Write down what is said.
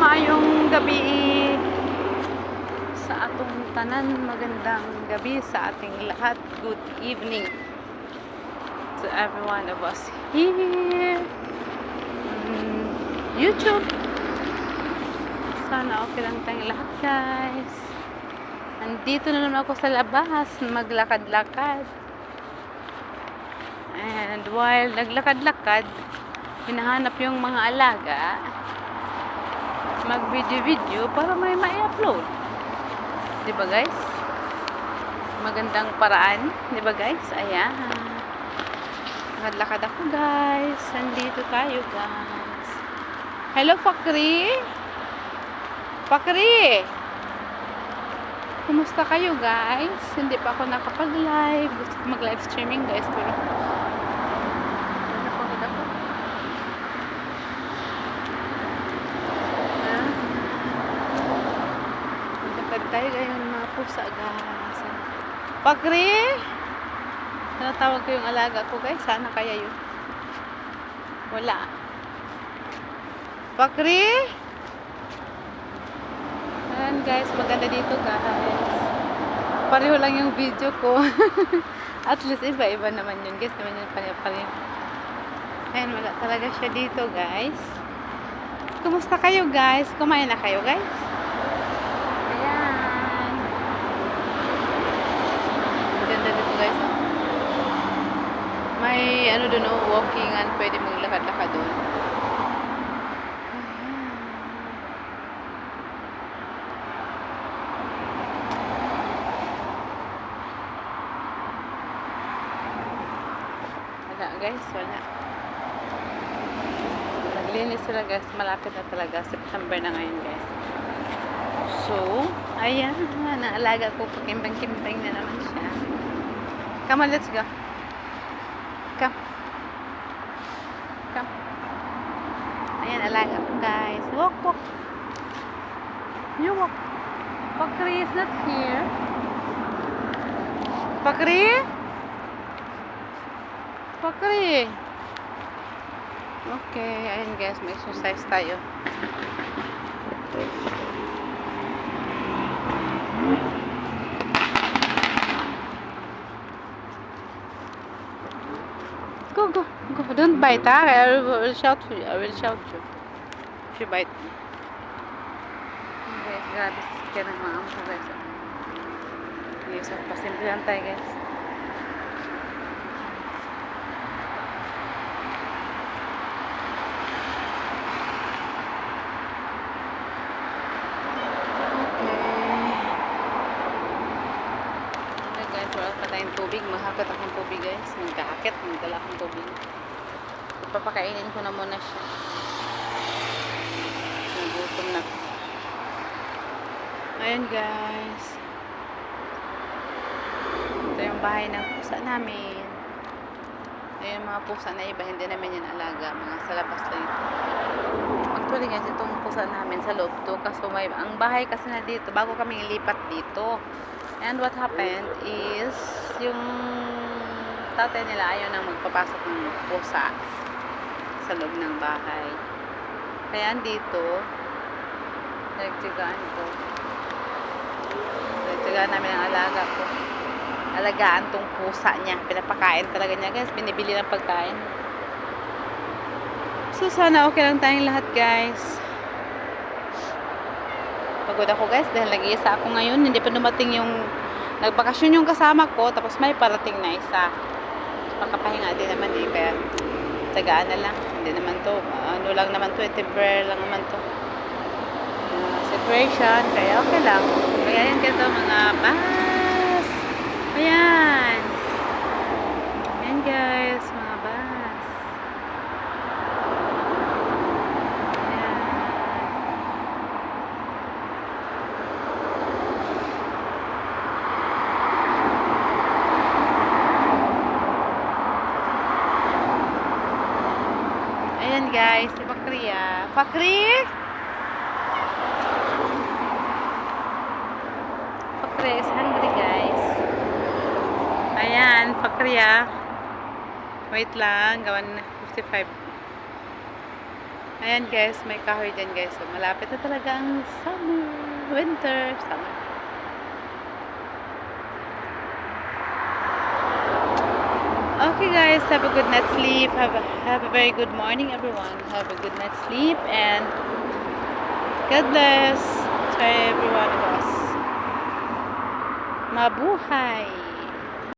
Maayong gabi sa atong tanan, magandang gabi sa ating lahat. Good evening to every one of us here YouTube. Sana okay lang tayong lahat, guys. Nandito na naman ako sa labas, maglakad-lakad. And while naglakad-lakad, hinahanap yung mga alaga, mag-video-video para may ma-upload. Diba, guys? Magandang paraan. Diba, guys? Ayan. Naglakad ako, guys. Nandito tayo, guys. Hello, Fakri! Fakri! Kumusta kayo, guys? Hindi pa ako nakapag-live. Gusto ko mag-live streaming, guys. Pero tayo ngayon mga pusa, guys. Pakri! Natawag ko yung alaga ko, guys. Sana kaya yun. Wala. Pakri! Ayan, guys. Maganda dito, guys. Pareho lang yung video ko. At least iba-iba naman yun, guys. Naman yun pareho. Ayan, wala talaga siya dito, guys. Kumusta kayo, guys? Kumain na kayo, guys? May ano doon, walkingan, pwede maglakad-lakad doon. Wala, guys, wala. Naglinis sila, guys. Malapit na talaga. September na ngayon, guys. So, ayan, naalaga ko. Kimbang-kimbang na naman siya. Come on, let's go. Come. Come. Ayan, alaga ko, guys. Walk, walk. You walk. Pakri is not here. Pakri? Pakri. Okay, ayan, guys. May exercise tayo. Go, go, go. Don't bite, huh? I will shout for you. I will shout you. If you bite me. Okay, grabe. Kaya ng mga ampo, guys. Okay, so, pasimple lang tayo, guys. Tubig, mahakot akong tubig, guys. Magkakit, magdala akong tubig. Papakainin ko na muna siya. Nagutom na ko. Ayan, guys. Ito yung bahay ng pusa namin. Ayan yung mga pusa na iba, hindi namin yan alaga. Mga sa labas lang ito. Actually, guys, itong pusa namin sa loob to. Kaso may, ang bahay kasi na dito, bago kami ilipat dito. And what happened is, yung tatay nila ayaw nang magpapasok ng pusa sa loob ng bahay. Kaya dito, nagtigaan ko. Nagtigaan namin ang alaga ko. Alagaan tong pusa niya. Pinapakain talaga niya, guys. Binibili ng pagkain. So, sana okay lang tayong lahat, guys. Pagod ako, guys, dahil nag-iisa ako ngayon. Hindi pa dumating yung nagbakasyon yung kasama ko, tapos may parating na isa. Pagkapahinga din naman eh, kaya tagaan na lang. Hindi naman to, ano lang naman to, temporary lang naman to. Situation, kaya okay lang. Kaya yan kasi mga bus. Ayan. Ayan, guys, mga bus. Ayan, guys, si Fakri, ah. Fakri? Fakri is hungry, guys. Ayan, Fakri, ah. Wait lang, gawan na 55. Ayan guys, may kahoy dyan guys. So, malapit na talaga ang summer. Winter. Summer. Okay guys, have a good night's sleep. Have a very good morning everyone. Have a good night's sleep and God bless to every one of us. Mabuhay!